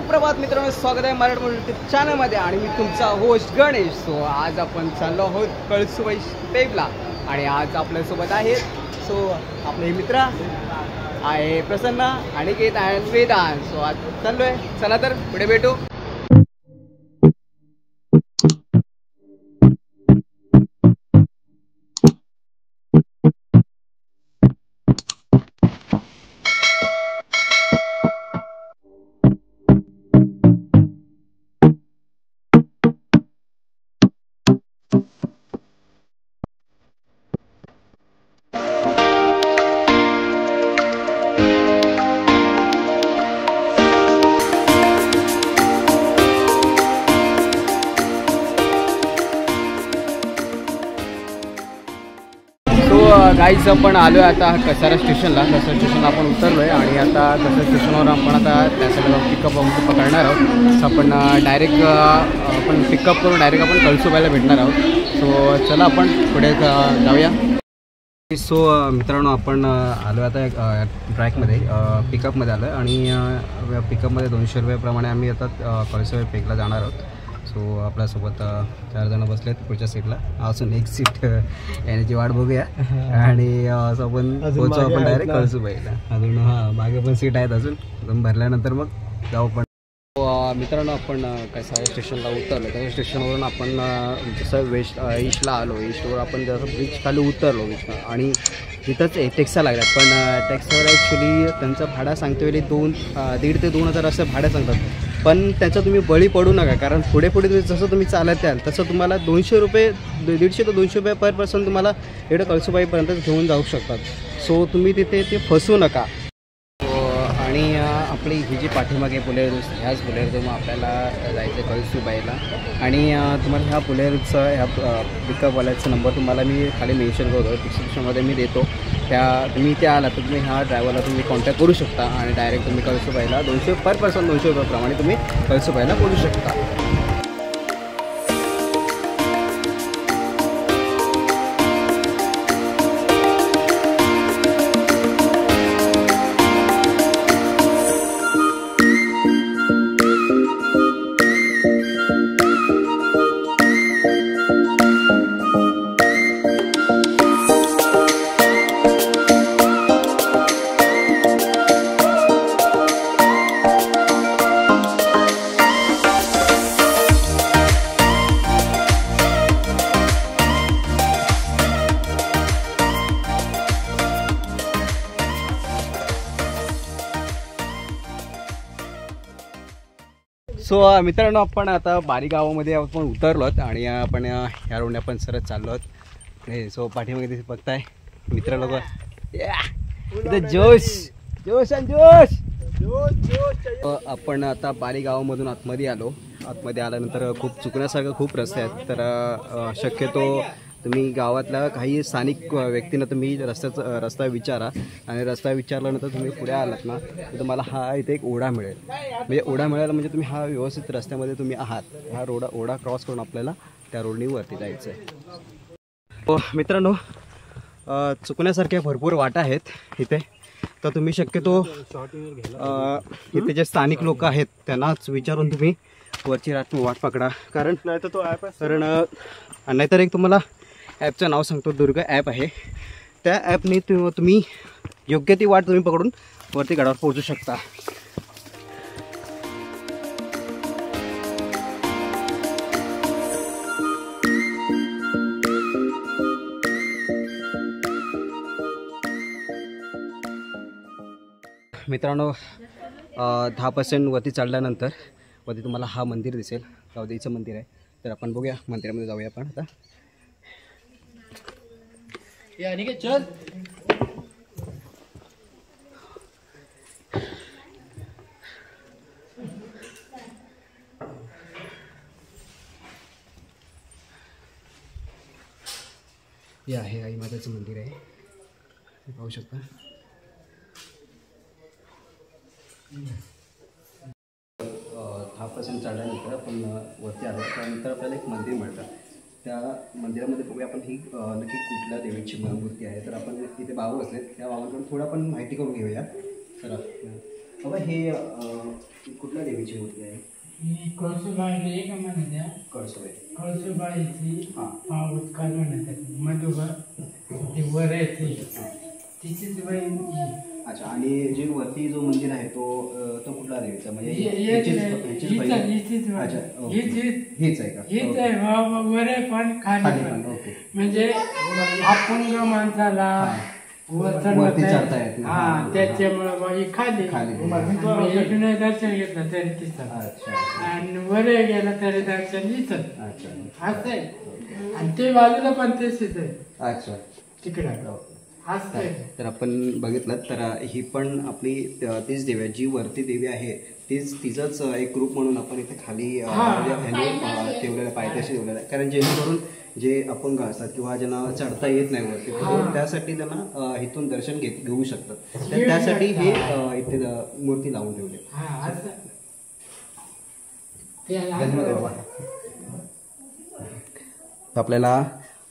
सुप्रभात मित्रांनो, स्वागत आहे मराठी यूट्यूब चॅनलमध्ये आणि मी तुमचा होस्ट गणेश. सो आज आपण चाललो आहोत कळसुबाई पेबला आणि आज आपल्यासोबत आहेत आपले मित्र आहे प्रसन्न, अनिकेत आणि वेदांत. सो आज चाललोय, चला तर पुढे भेटू. गाईज आपण आलो आहे आता कसारा स्टेशनला. कसारा स्टेशनला आपण उतरलो आहे आणि आता कसारा स्टेशनवर आपण आता त्या साईडला पिकअप पकडणार आहोत. सो आपण डायरेक्ट आपण पिकअप करून डायरेक्ट आपण कळसुबाईला भेटणार आहोत. सो चला आपण पुढे जाऊया. सो मित्रांनो, आपण आलो आता ट्रॅकमध्ये पिकअपमध्ये आलो आहे आणि पिकअपमध्ये 200 रुपयाप्रमाणे आम्ही आता कळसुबाई पेकला जाणार आहोत. सो आपल्यासोबत 4 जण बसले आहेत पुढच्या सीटला. अजून एक सीट येण्याची वाट बघूया आणि असं आपण पोहोचू आपण डायरेक्ट कळसुबाईला. अजून मागे पण सीट आहेत अजून भरल्यानंतर मग जाऊ. पण मित्रांनो, आपण कसारा स्टेशनला उतरलो. कसारा स्टेशनवरून आपण जसं ईस्टला आलो. ईस्टवर आपण जसं ब्रिज खाली उतरलो आणि तिथंच टॅक्सा लागला. पण टॅक्सीवर ॲक्च्युली त्यांचं भाडं सांगतो वेळी 1,500 ते 2,000 असं भाडं सांगतात. पण त्याचा तुम्ही बळी पडू नका, कारण पुढे जसं तुम्ही चालत याल तसं तुम्हाला 200 रुपये 150 ते 200 रुपये पर पर्सन तुम्हाला इकडे कळसुबाईपर्यंत घेऊन जाऊ शकतात. सो तुम्ही तिथे ते फसू नका. आणि आपली ही जी पाठीमागे पुलेरूस, ह्याच पुलेरूस आपल्याला जायचं आहे कळसुबाईला. आणि तुम्हाला ह्या पुलेरूचा ह्या पिकअपवाल्याचा नंबर तुम्हाला मी खाली मेन्शन करतो, डिस्क्रिप्शनमध्ये मी देतो. तुम्ही इथे आला तर तुम्ही ह्या ड्रायव्हरला तुम्ही कॉन्टॅक्ट करू शकता आणि डायरेक्ट तुम्ही कळसुबाईला 200 पर पर्सन 200 रुपयाप्रमाणे तुम्ही कळसुबाईला बोलू शकता. सो मित्रांनो, आपण आता बारी गावामध्ये आपण उतरलो आहोत आणि आपण ह्या रोडने आपण सरळ चाललो आहोत. सो पाठीमागे बघताय मित्र लोक, इथं जोश जोश आणि जोश. आपण आता बारी गावामधून आतमध्ये आलो. आतमध्ये आल्यानंतर खूप चुकण्यासारखं खूप रस्ते आहेत. तर शक्यतो तुम्ही गावातल्या काही स्थानिक व्यक्तींना तुम्ही रस्ता विचारा आणि रस्ता विचारल्यानंतर तुम्ही पुढे आलात ना तर तुम्हाला हा इथे एक ओढा मिळेल. म्हणजे ओढा मिळाला म्हणजे तुम्ही हा व्यवस्थित रस्त्यामध्ये तुम्ही आहात. हा ओढा क्रॉस करून आपल्याला त्या रोडनी वरती जायचं आहे. हो मित्रांनो, चुकण्यासारख्या भरपूर वाटा आहेत इथे. तर तुम्ही शक्यतो इथे जे स्थानिक लोक आहेत त्यांनाच विचारून तुम्ही वरची वाट पकडा. कारण नाहीतर एक तुम्हाला ॲपचं नाव सांगतो, दुर्ग ॲप आहे. त्या ॲपने तुम्ही योग्य ती वाट तुम्ही पकडून वरती गडावर पोहोचू शकता. मित्रांनो, 10% वरती चढल्यानंतर वरती तुम्हाला हा मंदिर दिसेल, गावदेवीचं मंदिर आहे. तर आपण बघूया, मंदिरामध्ये जाऊया आपण आता. चल हे आहे आई माताचं मंदिर आहे, पाहू शकता. 10% चढल्यानंतर आपण वरती आलो त्यानंतर आपल्याला एक मंदिर मिळतं. त्या मंदिरामध्ये बघूया आपण ही नक्की कुठल्या देवीची मूर्ती आहे. तर आपण तिथे बाबा असले त्या बाबांकडून थोडं आपण माहिती करून घेऊया. चला बाबा, हे कुठल्या देवीची मूर्ती आहे? कळसुबाई का म्हणतात, कळसुबाई. कळसुबाईची उत्काल म्हणतात, मधुबा ती वर आहे तिचीच बाई. अच्छा, आणि जे वरती जो मंदिर आहे तो तो कुठला देवीचा म्हणजे हीच आहे का? हीच आहे वर आहे पण खाली पण. ओके. म्हणजे अपंग माणसाला वरती चढता येत नाही. हा, त्याच्यामुळे बाई खाली इकडे दर्शन घेतलं तरी तिथं. अच्छा. आणि वर गेलं तरी दर्शन इथं. अच्छा. असं आहे. आणि ते बाजूला पण तेच आहे. अच्छा. तिकडे असं आहे. तर आपण बघितलं तर ही पण आपली तीच देवी आहे, जी वरती देवी आहे तिचंच एक रूप म्हणून आपण इथे खाली ठेवलेलं पायथ्याशी ठेवलेलं आहे. कारण जेणेकरून जे अपंग असतात किंवा ज्यांना चढता येत नाही वरती, त्यासाठी त्यांना इथून दर्शन घेऊ शकतात. तर त्यासाठी हे इथे मूर्ती लावून ठेवली. धन्यवाद बाबा. आपल्याला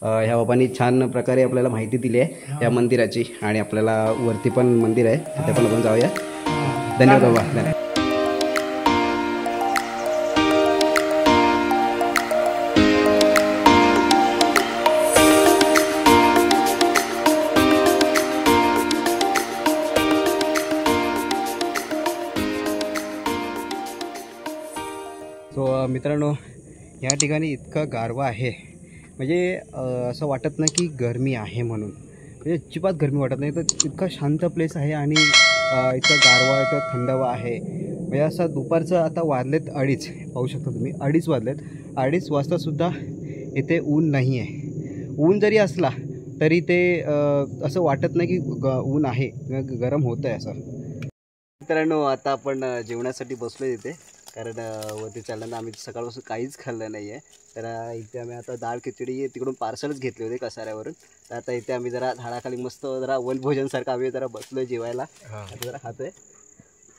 ह्या बाबांनी छान प्रकारे आपल्याला माहिती दिली आहे या मंदिराची, आणि आपल्याला वरती पण मंदिर आहे तिथे पण आपण जाऊया. धन्यवाद बाबा. धन्यवाद. सो मित्रांनो, या ठिकाणी इतका गारवा आहे म्हणजे असं वाटत नाही की गरमी आहे म्हणून, म्हणजे अजिबात गरमी वाटत नाही. तर इतका शांत प्लेस आहे आणि इतका गारवा, इतका थंडावा आहे. म्हणजे असं दुपारचं आता वाजलेत 2:30, पाहू शकता तुम्ही 2:30 वाजलेत. 2:30 वाजतासुद्धा इथे ऊन नाही आहे. ऊन जरी असला तरी ते असं वाटत नाही की ऊन आहे, गरम होतं आहे असं. मित्रांनो, आता आपण जेवणासाठी बसलो इथे, कारण वरती चालल्यानं आम्ही सकाळपासून काहीच खाल्लं नाही आहे. तर इथे आम्ही आता डाळ खिचडी तिकडून पार्सलच घेतले होते कसाऱ्यावरून. तर आता इथे आम्ही जरा झाडाखाली मस्त जरा वनभोजनसारखं आम्ही जरा बसलोय जेवायला. आता जरा खातोय.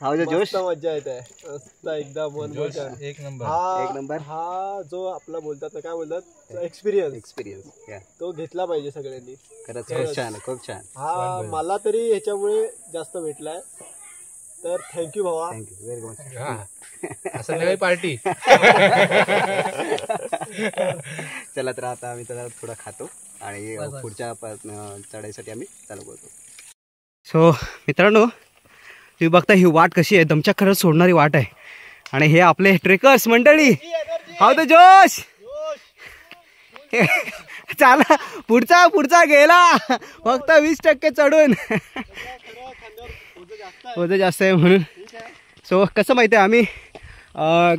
जोश, मजा येते मस्त एकदम. वनभोजन एक नंबर. हा जो आपला बोलतात ना, काय बोलतात, एक्सपिरियन्स तो घेतला पाहिजे सगळ्यांनी. खरंच खूप छान, खूप छान. हा मला तरी ह्याच्यामुळे जास्त भेटलाय. तर थँक्यू भावा. Thank you very much. संध्याकाळी पार्टी. चला, तर आता आम्ही त्याला थोडा खातो आणि पुढच्या चढाईसाठी आम्ही चालू करतो. सो मित्रांनो, तुम्ही बघता ही वाट कशी आहे, दमच्या खरंच सोडणारी वाट आहे. आणि हे आपले ट्रेकर्स मंडळी. हाव द जोश. चला, पुढचा गेला फक्त 20% चढून. वजन जास्त आहे म्हणून. सो कसं माहिती आहे, आम्ही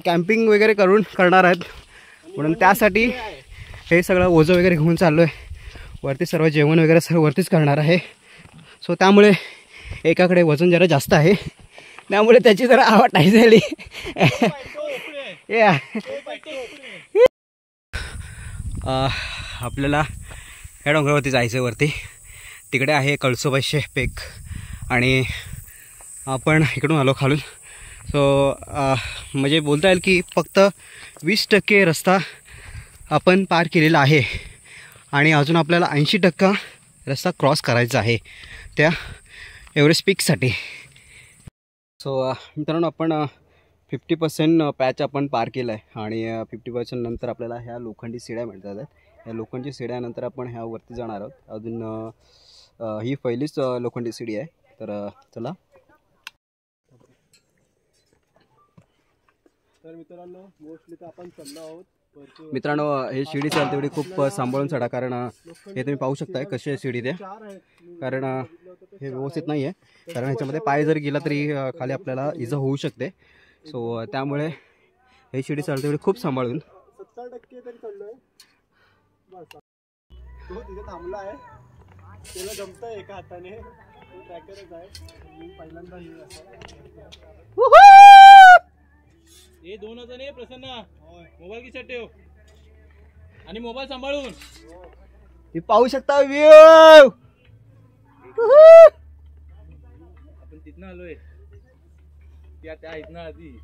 कॅम्पिंग वगैरे करणार आहेत म्हणून त्यासाठी हे सगळं ओझं वगैरे घेऊन चाललो आहे. वरती सर्व जेवण वगैरे सर्व वरतीच करणार आहे. सो त्यामुळे एकाकडे वजन जरा जास्त आहे, त्यामुळे त्याची जरा आवड नाही झाली. आपल्याला ह्या डोंगरावरती जायचं वरती. तिकडे आहे कळसुबाईचे पेक आणि आपण इकडून आलो खालून. सो म्हणजे बोलता येईल की फक्त 20% रस्ता आपण पार केलेला आहे आणि अजून आपल्याला 80% रस्ता क्रॉस करायचा आहे त्या एव्हरेस्ट पीकसाठी. सो मित्रांनो, आपण 50% पॅच आपण पार केला आहे आणि 50% नंतर आपल्याला ह्या लोखंडी शिड्या मिळतात. ह्या लोखंडी शिड्यानंतर आपण ह्या वरती जाणार आहोत. अजून ही पहिलीच लोखंडी शिडी आहे. तर चला. तर मित्रांनो, मोस्टली तर आपण चाललो आहोत. मित्रांनो, हे शिडी चढते तेवढी खूप सांभाळून चढा, कारण हे तुम्ही पाहू शकताय कशी आहे शिडी ते. कारण हे व्यवस्थित नाही आहे, कारण ह्याच्यामध्ये पाय जर गेला तरी खाली आपल्याला इजा होऊ शकते. सो त्यामुळे हे शिडी चढते तेवढी खूप सांभाळून. 70% तरी चढलोय. तो तिथे थांबला आहे, त्याला जमतंय एका हाताने. तो ट्रॅकरच आहे. मी पहिल्यांदा हे 2 जण आहे. प्रसन्न, मोबाईल किशात ठेव आणि मोबाईल सांभाळून. ती पाहू शकता व्ह्यू. आपण तिथनं आलोय, त्या इथनं आधी.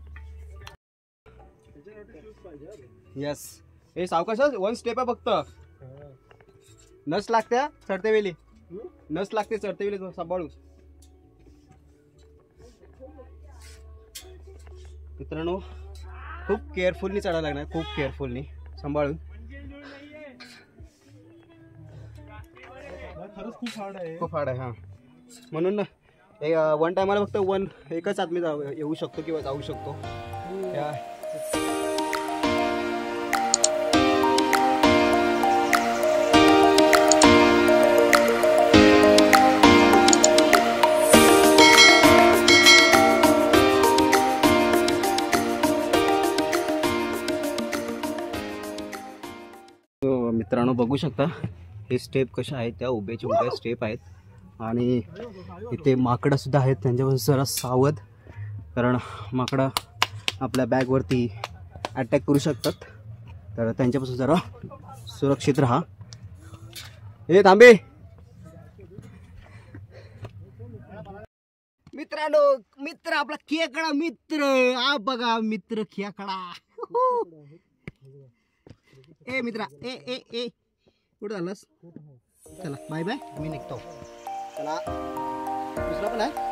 यस. हे सावकाश, 1 स्टेप आहे फक्त. नस लागते चढते वेळी, नस लागते चढते वेळी सांभाळून. मित्रांनो खूप केअरफुलनी चढायला लागणार, खूप केअरफुलनी सांभाळून. खरंच खूप हार्ड आहे, खूप हार्ड आहे. हां म्हणून ना वन टायमाला फक्त एकच आदमी येऊ शकतो किंवा जाऊ शकतो. मित्रांनो बघू शकता हे स्टेप कशा आहेत, त्या उभ्याच्या उभ्या स्टेप आहेत. आणि इथे माकडं सुद्धा आहेत, त्यांच्यापासून जरा सावध, कारण माकडं आपल्या बॅगवरती अटॅक करू शकतात. तर त्यांच्यापासून जरा सुरक्षित राहा. हे थांबे. मित्रांनो, मित्र आपला खेकडा मित्र, हा बघा मित्र खेकडा. ए मित्रा, ए ए ए कुठं आलास? चला बाय बाय, मी निघतो. चला दुसरा पण आहे.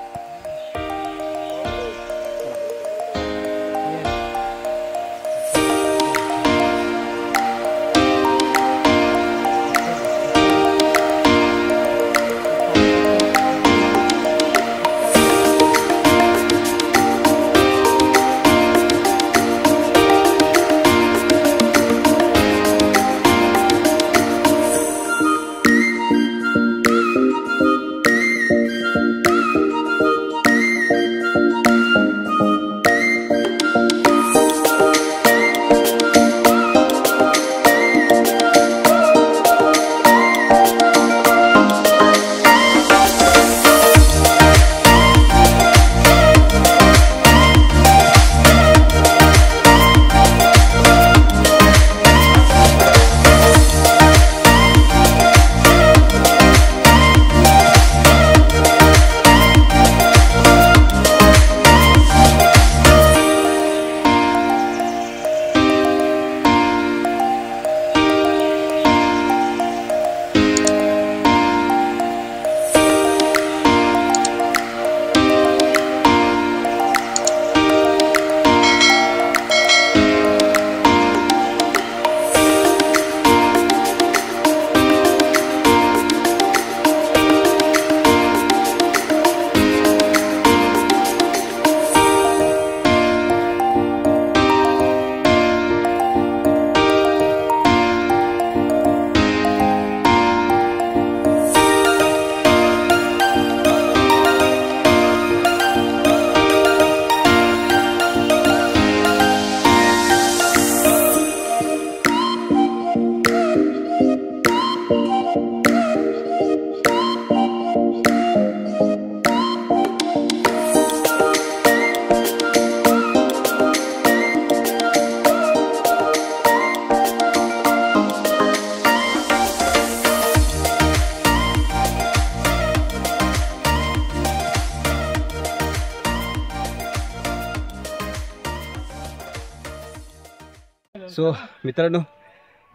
सो मित्रांनो,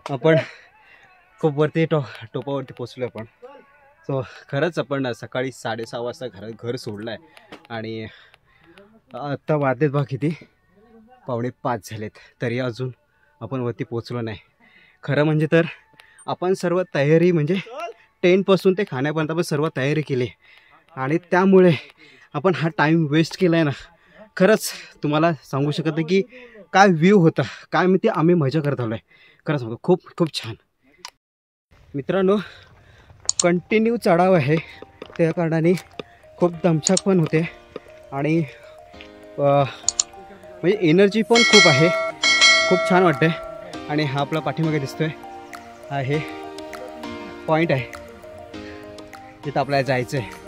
आपण खूप वरती टोपावरती पोचलो आपण. सो खरंच आपण सकाळी 6:30 वाजता घर सोडलं आहे आणि आत्ता वाजलेत बघा किती, 4:45 झालेत, तरी अजून आपण वरती पोचलो नाही. खरं म्हणजे तर आपण सर्व तयारी, म्हणजे टेंटपासून ते खाण्यापर्यंत आपण सर्व तयारी केली आणि त्यामुळे आपण हा टाईम वेस्ट केला आहे ना. खरंच तुम्हाला सांगू शकत नाही की काय व्ह्यू होता, काय मी ते आम्ही मजा करत आलो आहे. खरं सांगतो खूप खूप छान. मित्रांनो कंटिन्यू चढाव आहे, त्या कारणाने खूप दमछाक पण होते आणि म्हणजे एनर्जी पण खूप आहे, खूप छान वाटते. आणि हा आपला पाठीमागे दिसतोय हा हे पॉईंट आहे जिथं आपल्याला जायचं आहे.